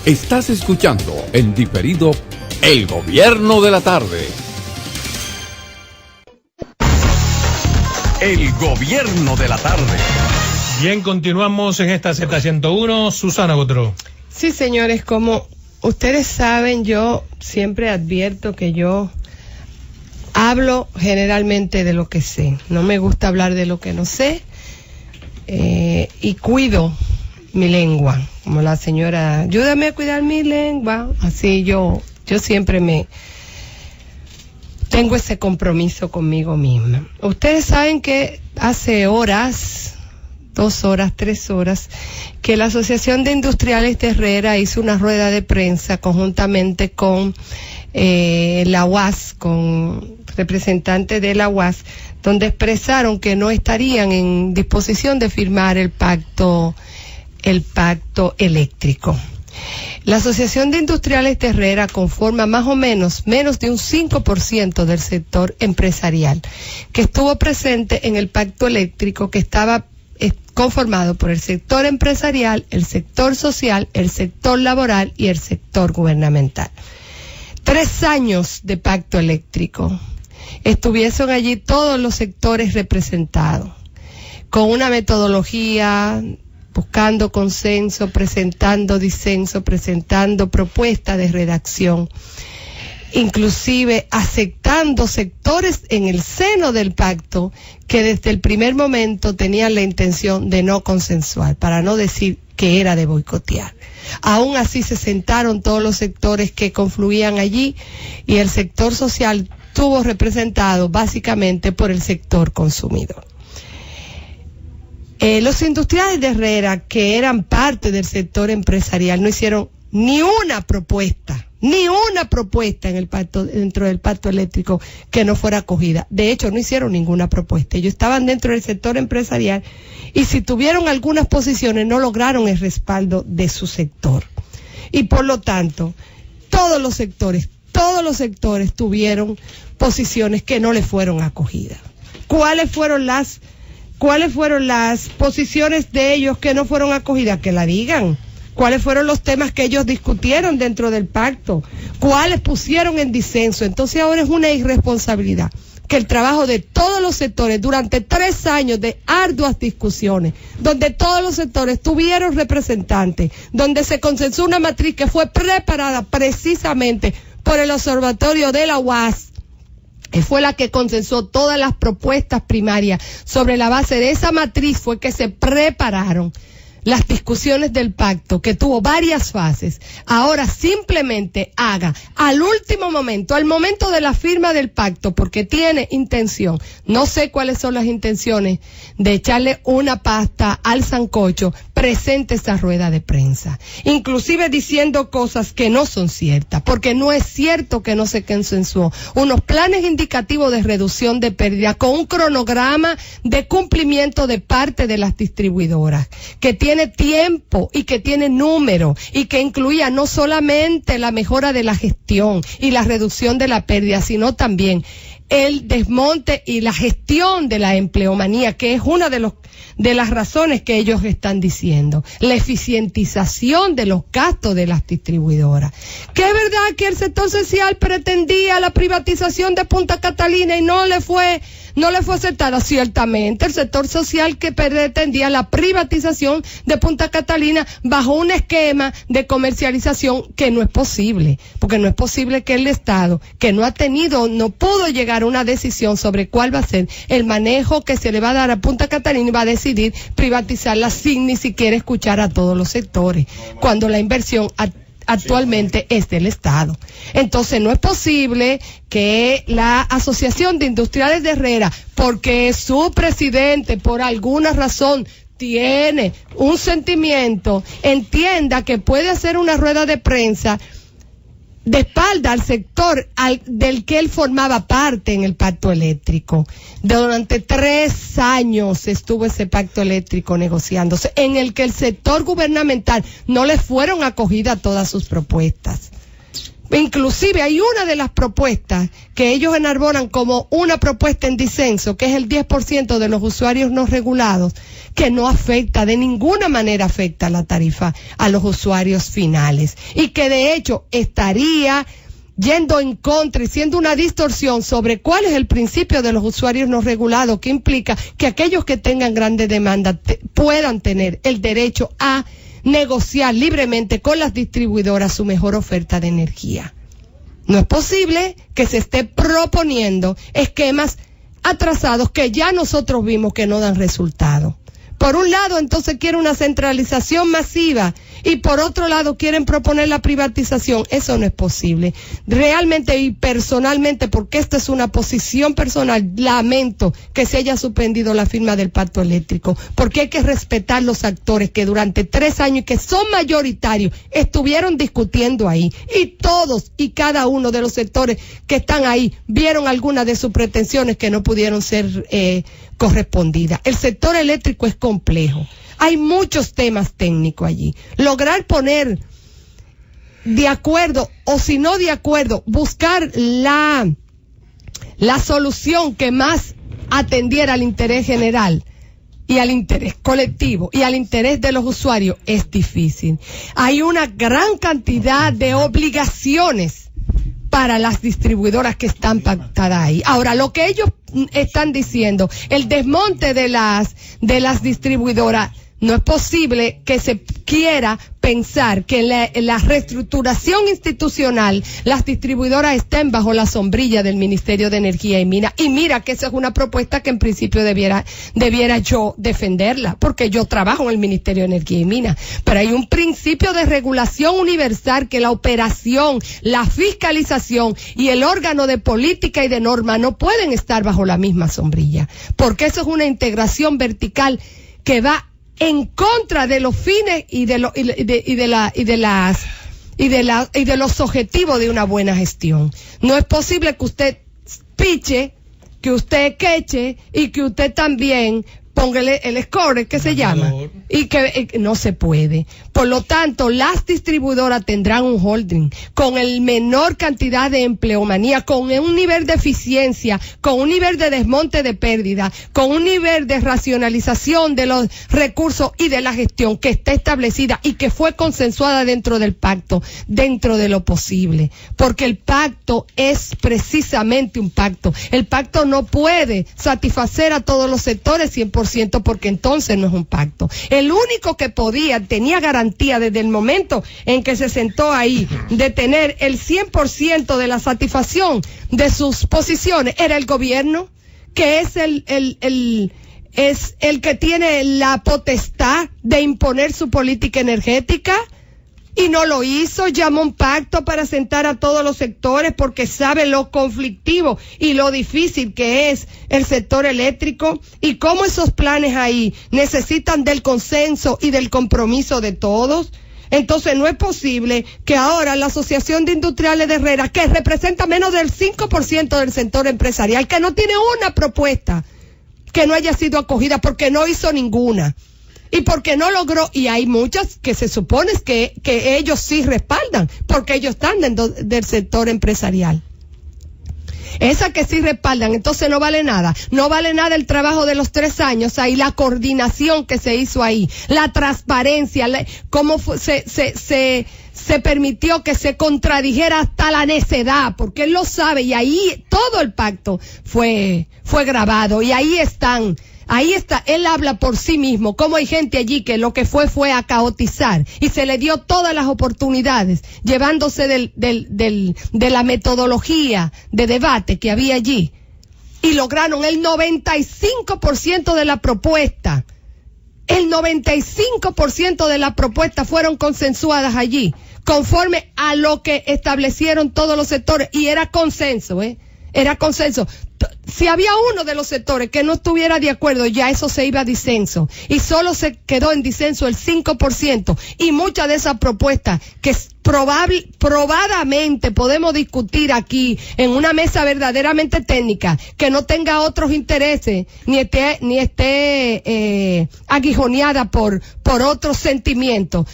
Estás escuchando en diferido El Gobierno de la Tarde. El Gobierno de la Tarde. Bien, continuamos en esta Z101. Susana Botró. Sí, señores, como ustedes saben, yo siempre advierto que yo hablo generalmente de lo que sé. No me gusta hablar de lo que no sé, y cuido mi lengua, como la señora, ayúdame a cuidar mi lengua. Así yo siempre tengo ese compromiso conmigo misma. Ustedes saben que hace horas, 2 horas, 3 horas, que la Asociación de Industriales de Herrera hizo una rueda de prensa conjuntamente con la UAS, con representantes de la UAS, donde expresaron que no estarían en disposición de firmar el pacto eléctrico. La Asociación de Industriales de Herrera conforma más de un 5% del sector empresarial, que estuvo presente en el pacto eléctrico, que estaba conformado por el sector empresarial, el sector social, el sector laboral y el sector gubernamental. 3 años de pacto eléctrico. Estuvieron allí todos los sectores representados, con una metodología, buscando consenso, presentando disenso, presentando propuestas de redacción, inclusive aceptando sectores en el seno del pacto que desde el primer momento tenían la intención de no consensuar, para no decir que era de boicotear. Aún así se sentaron todos los sectores que confluían allí, y el sector social estuvo representado básicamente por el sector consumidor. Los industriales de Herrera, que eran parte del sector empresarial, no hicieron ni una propuesta en el pacto, dentro del pacto eléctrico, que no fuera acogida. De hecho, no hicieron ninguna propuesta. Ellos estaban dentro del sector empresarial, y si tuvieron algunas posiciones, no lograron el respaldo de su sector. Y por lo tanto, todos los sectores tuvieron posiciones que no le fueron acogidas. ¿Cuáles fueron las posiciones de ellos que no fueron acogidas? Que la digan. ¿Cuáles fueron los temas que ellos discutieron dentro del pacto? ¿Cuáles pusieron en disenso? Entonces ahora es una irresponsabilidad que el trabajo de todos los sectores durante 3 años de arduas discusiones, donde todos los sectores tuvieron representantes, donde se consensó una matriz que fue preparada precisamente por el Observatorio de la UAS, que fue la que consensó todas las propuestas primarias. Sobre la base de esa matriz fue que se prepararon las discusiones del pacto, que tuvo varias fases. Ahora simplemente haga al último momento, al momento de la firma del pacto, porque tiene intención, no sé cuáles son las intenciones, de echarle una pasta al sancocho, presente esta rueda de prensa, inclusive diciendo cosas que no son ciertas, porque no es cierto que no se consensuó unos planes indicativos de reducción de pérdida con un cronograma de cumplimiento de parte de las distribuidoras, que tiene tiempo y que tiene número, y que incluía no solamente la mejora de la gestión y la reducción de la pérdida, sino también el desmonte y la gestión de la empleomanía, que es una de las razones que ellos están diciendo, la eficientización de los gastos de las distribuidoras. Que es verdad que el sector social pretendía la privatización de Punta Catalina y no le fue aceptada. Ciertamente, el sector social que pretendía la privatización de Punta Catalina bajo un esquema de comercialización que no es posible, porque no es posible que el Estado, que no pudo llegar a una decisión sobre cuál va a ser el manejo que se le va a dar a Punta Catalina, y va a decidir privatizarla sin ni siquiera escuchar a todos los sectores, cuando la inversión actualmente es del Estado. Entonces no es posible que la Asociación de Industriales de Herrera, porque su presidente por alguna razón tiene un sentimiento, entienda que puede hacer una rueda de prensa de espalda al sector del que él formaba parte en el pacto eléctrico. Durante 3 años estuvo ese pacto eléctrico negociándose, en el que el sector gubernamental no le fueron acogidas todas sus propuestas. Inclusive hay una de las propuestas que ellos enarbolan como una propuesta en disenso, que es el 10% de los usuarios no regulados, que no afecta, de ninguna manera afecta la tarifa a los usuarios finales. Y que de hecho estaría yendo en contra y siendo una distorsión sobre cuál es el principio de los usuarios no regulados, que implica que aquellos que tengan grandes demandas puedan tener el derecho a negociar libremente con las distribuidoras su mejor oferta de energía. No es posible que se esté proponiendo esquemas atrasados que ya nosotros vimos que no dan resultado. Por un lado, entonces quiere una centralización masiva y por otro lado quieren proponer la privatización. Eso no es posible. Realmente y personalmente, porque esta es una posición personal, lamento que se haya suspendido la firma del pacto eléctrico, porque hay que respetar los actores que durante 3 años y que son mayoritarios estuvieron discutiendo ahí, y todos y cada uno de los sectores que están ahí vieron algunas de sus pretensiones que no pudieron ser correspondidas. El sector eléctrico es complejo. Hay muchos temas técnicos allí. Lograr poner de acuerdo, o si no de acuerdo, buscar la solución que más atendiera al interés general y al interés colectivo y al interés de los usuarios es difícil. Hay una gran cantidad de obligaciones para las distribuidoras que están pactadas ahí. Ahora, lo que ellos están diciendo, el desmonte de las distribuidoras, no es posible que se quiera pensar que en la reestructuración institucional las distribuidoras estén bajo la sombrilla del Ministerio de Energía y Minas. Y mira que esa es una propuesta que en principio debiera yo defenderla, porque yo trabajo en el Ministerio de Energía y Minas. Pero hay un principio de regulación universal que la operación, la fiscalización y el órgano de política y de norma no pueden estar bajo la misma sombrilla, porque eso es una integración vertical que va en contra de los fines y de los objetivos de una buena gestión. No es posible que usted piche, que usted queche y que usted también póngale el score, que se llama, y que no se puede. Por lo tanto, las distribuidoras tendrán un holding con el menor cantidad de empleomanía, con un nivel de eficiencia, con un nivel de desmonte de pérdida, con un nivel de racionalización de los recursos y de la gestión que está establecida y que fue consensuada dentro del pacto, dentro de lo posible. Porque el pacto es precisamente un pacto. El pacto no puede satisfacer a todos los sectores 100%, porque entonces no es un pacto. El único que tenía garantía desde el momento en que se sentó ahí de tener el 100% de la satisfacción de sus posiciones era el gobierno, que es el que tiene la potestad de imponer su política energética. Y no lo hizo, llamó un pacto para sentar a todos los sectores porque sabe lo conflictivo y lo difícil que es el sector eléctrico y cómo esos planes ahí necesitan del consenso y del compromiso de todos. Entonces no es posible que ahora la Asociación de Industriales de Herrera, que representa menos del 5% del sector empresarial, que no tiene una propuesta que no haya sido acogida porque no hizo ninguna. Y porque no logró, y hay muchas que se supone que ellos sí respaldan, porque ellos están dentro del sector empresarial. Esas que sí respaldan, entonces no vale nada. No vale nada el trabajo de los 3 años ahí, la coordinación que se hizo ahí, la transparencia, cómo se permitió que se contradijera hasta la necedad, porque él lo sabe, y ahí todo el pacto fue grabado, y ahí está, él habla por sí mismo, como hay gente allí que lo que fue a caotizar, y se le dio todas las oportunidades, llevándose de la metodología de debate que había allí, y lograron el 95% de la propuesta. El 95% de las propuestas fueron consensuadas allí, conforme a lo que establecieron todos los sectores, y era consenso, era consenso. Si había uno de los sectores que no estuviera de acuerdo, ya eso se iba a disenso, y solo se quedó en disenso el 5%, y muchas de esas propuestas que probadamente podemos discutir aquí en una mesa verdaderamente técnica, que no tenga otros intereses, ni esté aguijoneada por otros sentimientos,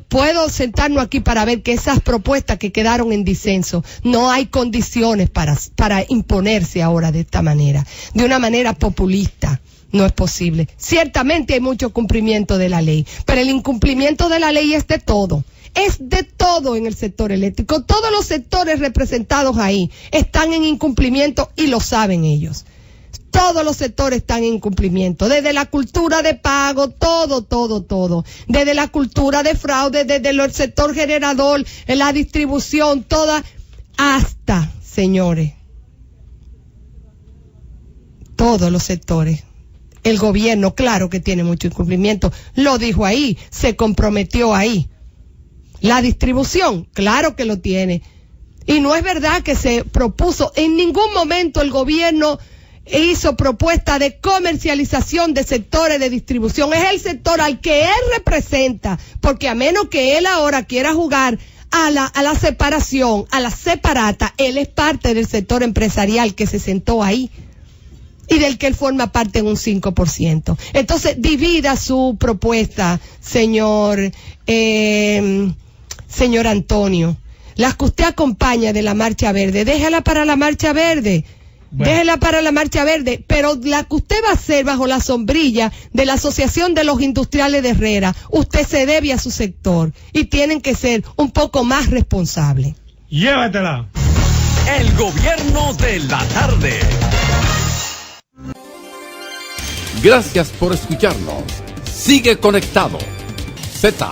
puedo sentarnos aquí para ver que esas propuestas que quedaron en disenso, no hay condiciones para imponerse ahora de esta manera, de una manera populista. No es posible. Ciertamente hay mucho cumplimiento de la ley, pero el incumplimiento de la ley es de todo. Es de todo en el sector eléctrico. Todos los sectores representados ahí están en incumplimiento y lo saben ellos. Todos los sectores están en incumplimiento, desde la cultura de pago, todo. Desde la cultura de fraude, desde el sector generador, la distribución, toda, hasta, señores, todos los sectores. El gobierno, claro que tiene mucho incumplimiento, lo dijo ahí, se comprometió ahí. La distribución, claro que lo tiene. Y no es verdad que se propuso, en ningún momento el gobierno hizo propuesta de comercialización de sectores de distribución. Es el sector al que él representa, porque a menos que él ahora quiera jugar a la separación, a la separata, él es parte del sector empresarial que se sentó ahí y del que él forma parte en un 5%. Entonces, divida su propuesta, señor Antonio. Las que usted acompaña de la Marcha Verde, déjala para la Marcha Verde. Bueno. Déjela para la Marcha Verde, pero la que usted va a hacer bajo la sombrilla de la Asociación de los Industriales de Herrera, usted se debe a su sector y tienen que ser un poco más responsables. Llévatela. El gobierno de la tarde. Gracias por escucharnos. Sigue conectado. Z